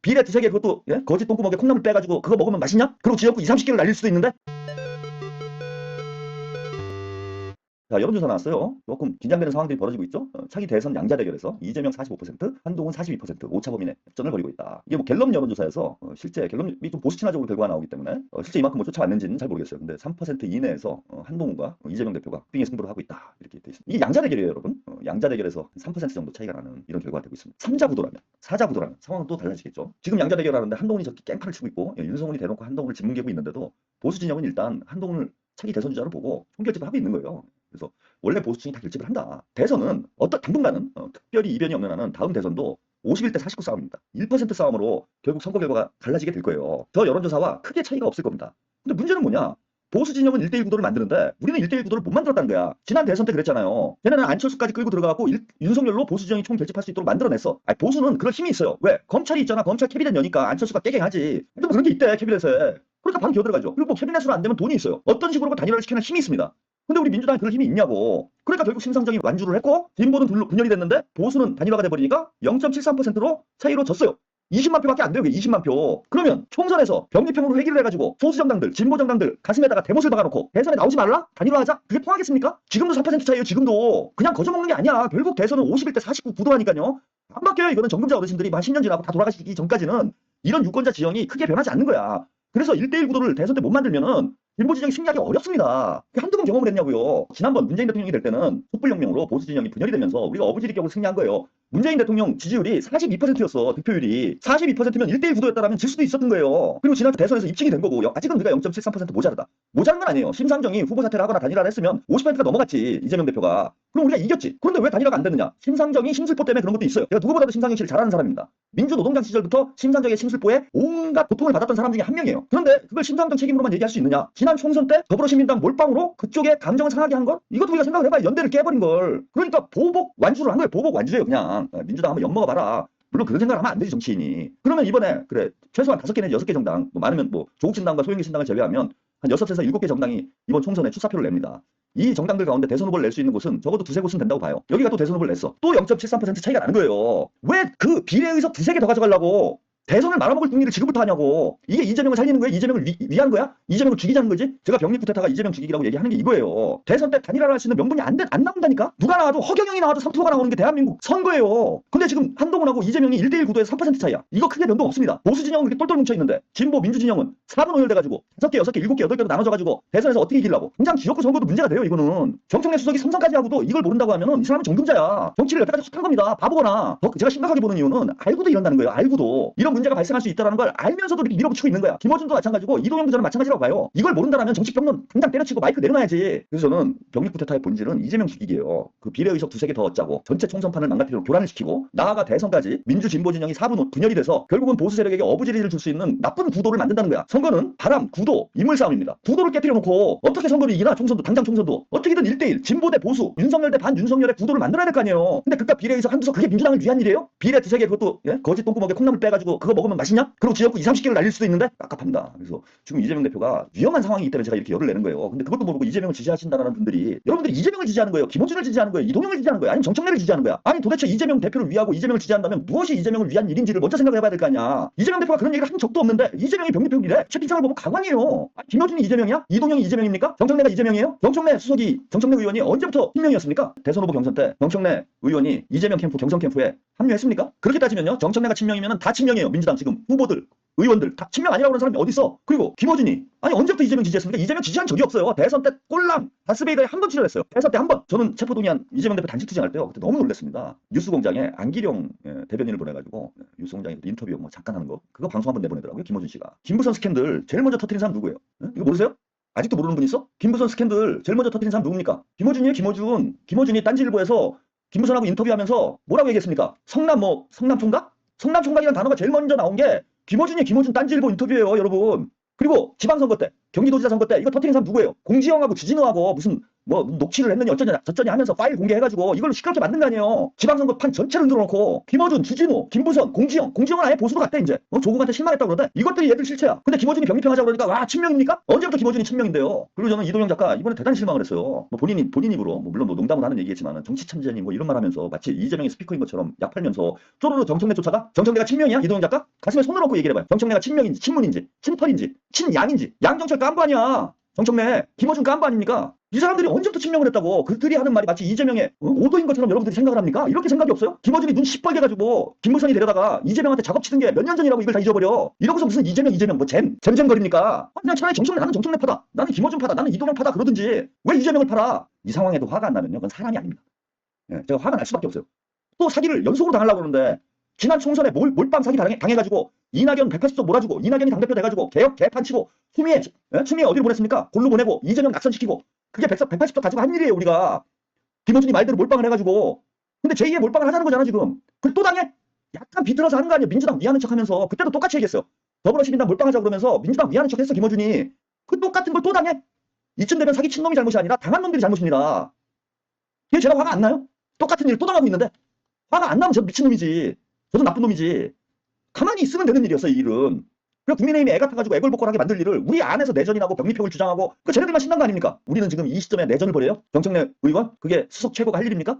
비례 두세 개 그것도 예? 거짓 똥구멍에 콩나물 빼가지고 그거 먹으면 맛있냐? 그리고 지역구 2, 30개를 날릴 수도 있는데. 자, 여론조사 나왔어요. 조금 긴장되는 상황들이 벌어지고 있죠. 차기 대선 양자 대결에서 이재명 45%, 한동훈 42% 오차 범위 내 접전을 벌이고 있다. 이게 뭐 갤럽 여론조사에서 실제 갤럽이 좀 보수 친화적으로 결과가 나오기 때문에 실제 이만큼 뭐 쫓아왔는지는 잘 모르겠어요. 근데 3% 이내에서 한동훈과 이재명 대표가 빅빙의 승부를 하고 있다. 이렇게 돼 있습니다. 이게 양자 대결이에요, 여러분. 양자 대결에서 3% 정도 차이가 나는 이런 결과가 되고 있습니다. 3자 구도라면, 4자 구도라면 상황은 또 달라지겠죠. 지금 양자 대결하는데 한동훈이 저렇게 깽판을 치고 있고 윤석열이 대놓고 한동훈을 짓뭉개고 있는데도 보수 진영은 일단 한동훈을 차기 대선 주자로 보고 총결집을 하고 있는 거예요. 그래서 원래 보수층이 다 결집을 한다. 대선은 당분간은 특별히 이변이 없는 한은 다음 대선도 51대 49 싸움입니다. 1% 싸움으로 결국 선거 결과가 갈라지게 될 거예요. 저 여론조사와 크게 차이가 없을 겁니다. 근데 문제는 뭐냐? 보수 진영은 1대1 구도를 만드는데 우리는 1대1 구도를 못 만들었다는 거야. 지난 대선 때 그랬잖아요. 걔네는 안철수까지 끌고 들어가고 윤석열로 보수 진영이 총 결집할 수 있도록 만들어냈어. 아니, 보수는 그럴 힘이 있어요. 왜? 검찰이 있잖아. 검찰 캐비넷 여니까 안철수가 깨갱하지. 근데 뭐 그런 게 있대, 캐비넷에. 그러니까 바로 기어들어가죠. 그리고 뭐 캐비넷으로 안 되면 돈이 있어요. 어떤 식으로 단일화를 시키는 힘이 있습니다. 근데 우리 민주당이 그럴 힘이 있냐고. 그러니까 결국 심상정이 완주를 했고 진보는 분열이 됐는데 보수는 단일화가 돼버리니까 0.73%로 차이로 졌어요. 20만 표밖에 안 돼요. 20만 표. 그러면 총선에서 병리평으로 회기를 해가지고 소수정당들, 진보정당들 가슴에다가 대못을 박아놓고 대선에 나오지 말라? 단일화하자? 그게 통하겠습니까? 지금도 4% 차이에요. 지금도. 그냥 거저먹는 게 아니야. 결국 대선은 51대 49 구도라니까요. 안 바뀌어요. 이거는 정금자 어르신들이 한 10년 지나고 다 돌아가시기 전까지는 이런 유권자 지형이 크게 변하지 않는 거야. 그래서 1대1 구도를 대선 때 못 만들면은 진보 진영이 승리하기 어렵습니다. 한두 번 경험을 했냐고요. 지난번 문재인 대통령이 될 때는 촛불혁명으로 보수 진영이 분열이 되면서 우리가 어부지리 격으로 승리한 거예요. 문재인 대통령 지지율이 42%였어. 득표율이. 42%면 1대1 구도였다라면 질 수도 있었던 거예요. 그리고 지난 대선에서 입증이 된 거고 아직은 우리가 0.73% 모자르다. 모자른 건 아니에요. 심상정이 후보 사퇴를 하거나 단일화를 했으면 50%가 넘어갔지. 이재명 대표가. 그럼 우리가 이겼지. 그런데 왜 단일화가 안 됐느냐? 심상정이 심술보 때문에 그런 것도 있어요. 내가 누구보다도 심상정 씨를 잘 아는 사람입니다. 민주노동당 시절부터 심상정의 심술보에 온갖 고통을 받았던 사람 중에 한 명이에요. 그런데 그걸 심상정 책임으로만 얘기할 수 있느냐? 지난 총선 때 더불어시민당 몰빵으로 그쪽에 감정을 상하게 한 건? 이것도 우리가 생각을 해봐야 연대를 깨버린 걸. 그러니까 보복 완주를 한 거예요. 보복 완주예요. 그냥 민주당 한번 엿먹어봐라. 물론 그런 생각을 하면 안 되지, 정치인이. 그러면 이번에 그래 최소한 5개 내지 6개 정당, 뭐 많으면 뭐 조국신당과 소영기 신당을 제외하면 한 6에서 7개 정당이 이번 총선에 출사표를 냅니다. 이 정당들 가운데 대선 후보를 낼 수 있는 곳은 적어도 두세 곳은 된다고 봐요. 여기가 또 대선 후보를 냈어. 또 0.73% 차이가 나는 거예요. 왜 그 비례의석 두세 개 더 가져가려고 대선을 말아먹을 궁리를 지금부터 하냐고. 이게 이재명을 살리는 거야? 이재명을 위한 거야? 이재명을 죽이자는 거지? 제가 병립쿠데타가 이재명 죽이기라고 얘기하는 게 이거예요. 대선 때 단일화를 할 수 있는 명분이 안 나온다니까? 누가 나와도 허경영이 나와도 3%가 나오는 게 대한민국 선거예요. 근데 지금 한동훈하고 이재명이 1대1 구도에서 3% 차이야. 이거 크게 변동 없습니다. 보수 진영은 이렇게 똘똘 뭉쳐있는데 진보 민주 진영은 4분 오열돼가지고 5개, 6개, 7개, 8개로 나눠져가지고 대선에서 어떻게 이기려고. 당장 지역구 선거도 문제가 돼요. 이거는. 정청래 수석이 3선까지 하고도 이걸 모른다고 하면은 이 사람은 정금자야. 정치를 여태까지 헛한 겁니다. 바보거나. 제가 심각하게 보는 이유는 알고도 이런다는 거예요. 알고도. 이런 문제가 발생할 수 있다는 걸 알면서도 이렇게 밀어붙이고 있는 거야. 김어준도 마찬가지고 이동영 부자는 마찬가지라고 봐요. 이걸 모른다라면 정치평론 당장 때려치고 마이크 내려놔야지. 그래서 저는 병립쿠데타의 본질은 이재명 죽이기예요. 그 비례의석 두세 개 더 얻자고 전체 총선판을 망가뜨리고 교란을 시키고 나아가 대선까지 민주 진보 진영이 4분 분열이 돼서 결국은 보수 세력에게 어부지리를 줄 수 있는 나쁜 구도를 만든다는 거야. 선거는 바람, 구도, 인물 싸움입니다. 구도를 깨뜨려 놓고 어떻게 선거를 이기나 총선도 당장 총선도 어떻게든 1대1 진보 대 보수 윤석열 대 반윤석열의 구도를 만들어야 될 거 아니에요. 근데 그깟 비례의석 한두 석 그게 민주당을 위한 일이에요? 비례 두세 개 그것도 예? 거짓 똥구멍에 콩나물 빼가지고 그거 먹으면 맛있냐? 그리고 지역구 2, 30개를 날릴 수도 있는데 깝깝합니다. 그래서 지금 이재명 대표가 위험한 상황이기 때문에 제가 이렇게 열을 내는 거예요. 근데 그것도 모르고 이재명을 지지하신다는 분들이 여러분들이 이재명을 지지하는 거예요? 김호준을 지지하는 거예요? 이동영을 지지하는 거예요? 아니면 정청래를 지지하는 거야? 아니 도대체 이재명 대표를 위하고 이재명을 지지한다면 무엇이 이재명을 위한 일인지를 먼저 생각을 해봐야 될 거 아니야. 이재명 대표가 그런 얘기를 한 적도 없는데 이재명이 병리평이래. 채팅창을 보면 가관이에요. 아니, 김호준이 이재명이야? 이동영이 이재명입니까? 정청래가 이재명이에요? 정청래 수석이 정청래 의원이 언제부터 친명이었습니까? 대선 후보 경선 때 정청래 의원이 이재명 캠프 경선 캠프에 합류했습니까? 그렇게 따지면요 정청래가 친명이면 다 친명이에요. 민주당 지금 후보들 의원들 다 친명 아니라고 그러는 사람이 어디 있어? 그리고 김어준이 아니 언제부터 이재명 지지했습니까? 이재명 지지한 적이 없어요. 대선 때 꼴랑 다스베이더에 한 번 출연했어요. 대선 때 한 번. 저는 체포동의안 이재명 대표 단식 투쟁할 때요. 그때 너무 놀랐습니다. 뉴스공장에 안기령 대변인을 보내가지고 뉴스공장에 인터뷰 뭐 잠깐 하는 거 그거 방송 한번 내보내더라고요. 김어준 씨가. 김부선 스캔들 제일 먼저 터뜨린 사람 누구예요? 이거 모르세요? 아직도 모르는 분 있어? 김부선 스캔들 제일 먼저 터뜨린 사람 누굽니까? 김어준이에요. 김어준. 김어준이 딴지일보에서 김부선하고 인터뷰하면서 뭐라고 얘기했습니까? 성남총각? 성남총각이라는 단어가 제일 먼저 나온 게 김어준이 김어준 딴지일보 인터뷰예요, 여러분. 그리고 지방선거 때, 경기도지사 선거 때 이거 터뜨린 사람 누구예요? 공지영하고 주진우하고 무슨 뭐 녹취를 했느니 어쩌냐 저쩌냐 하면서 파일 공개해가지고 이걸로 시끄럽게 만든 거 아니에요. 지방선거 판 전체를 흔들어 놓고 김어준, 주진우, 김부선, 공지영은 아예 보수로 갔대 이제. 조국한테 실망했다고 그러는데 이것들이 얘들 실체야. 근데 김어준이 병리평하자고 그러니까 와 친명입니까? 언제부터 김어준이 친명인데요. 그리고 저는 이동영 작가 이번에 대단히 실망을 했어요. 뭐 본인 입으로 물론 뭐 농담으로 하는 얘기겠지만 정치 천재니 뭐 이런 말 하면서 마치 이재명이 스피커인 것처럼 약 팔면서 쪼르르 정청래 쫓아가? 정청래가 친명이야? 이동영 작가? 가슴에 손을 얹고 얘기를 해봐요. 정청래가 친명인지 친문인지 친털인지 친양인지. 양정철 깐부 아니야. 정청래, 김어준 깐부 아닙니까? 이 사람들이 언제부터 친명을 했다고 그들이 하는 말이 마치 이재명의 오도인 것처럼 여러분들이 생각을 합니까? 이렇게 생각이 없어요? 김어준이 눈 시뻘게 가지고 김무선이 데려다가 이재명한테 작업 치던 게 몇 년 전이라고 이걸 다 잊어버려. 이러고서 무슨 이재명 뭐 잼잼거립니까? 그냥 차라리 나는 정청래 파다. 나는 김어준 파다. 나는 이동영 파다 그러든지 왜 이재명을 팔아? 이 상황에도 화가 안 나면요. 그건 사람이 아닙니다. 예, 제가 화가 날 수밖에 없어요. 또 사기를 연속으로 당하려고 그러는데 지난 총선에 몰빵 사기 당해가지고 이낙연 180석 몰아주고 이낙연이 당대표 돼가지고 개판 치고 추미애 어디로 보냈습니까? 골로 보내고 이재명 낙선시키고 그게 180석 가지고 한 일이에요 우리가. 김어준이 말대로 몰빵을 해가지고. 근데 제2의 몰빵을 하자는 거잖아 지금. 그걸 또 당해? 약간 비틀어서 하는 거 아니에요. 민주당 위하는 척하면서. 그때도 똑같이 얘기했어요. 더불어시민당 몰빵하자고 그러면서 민주당 위하는 척했어 김어준이. 그 똑같은 걸 또 당해? 이쯤 되면 사기 친 놈이 잘못이 아니라 당한 놈들이 잘못입니다. 이게 제가 화가 안 나요? 똑같은 일을 또 당하고 있는데 화가 안 나면 저 미친놈이지. 저도 나쁜 놈이지. 가만히 있으면 되는 일이었어 이 일은. 그래서 국민의힘이 애가 타가지고 애걸복걸하게 만들 일을 우리 안에서 내전이 나고 병리평을 주장하고 그 쟤네들만 신난 거 아닙니까? 우리는 지금 이 시점에 내전을 벌여요? 정청래 의원? 그게 수석 최고가 할 일입니까?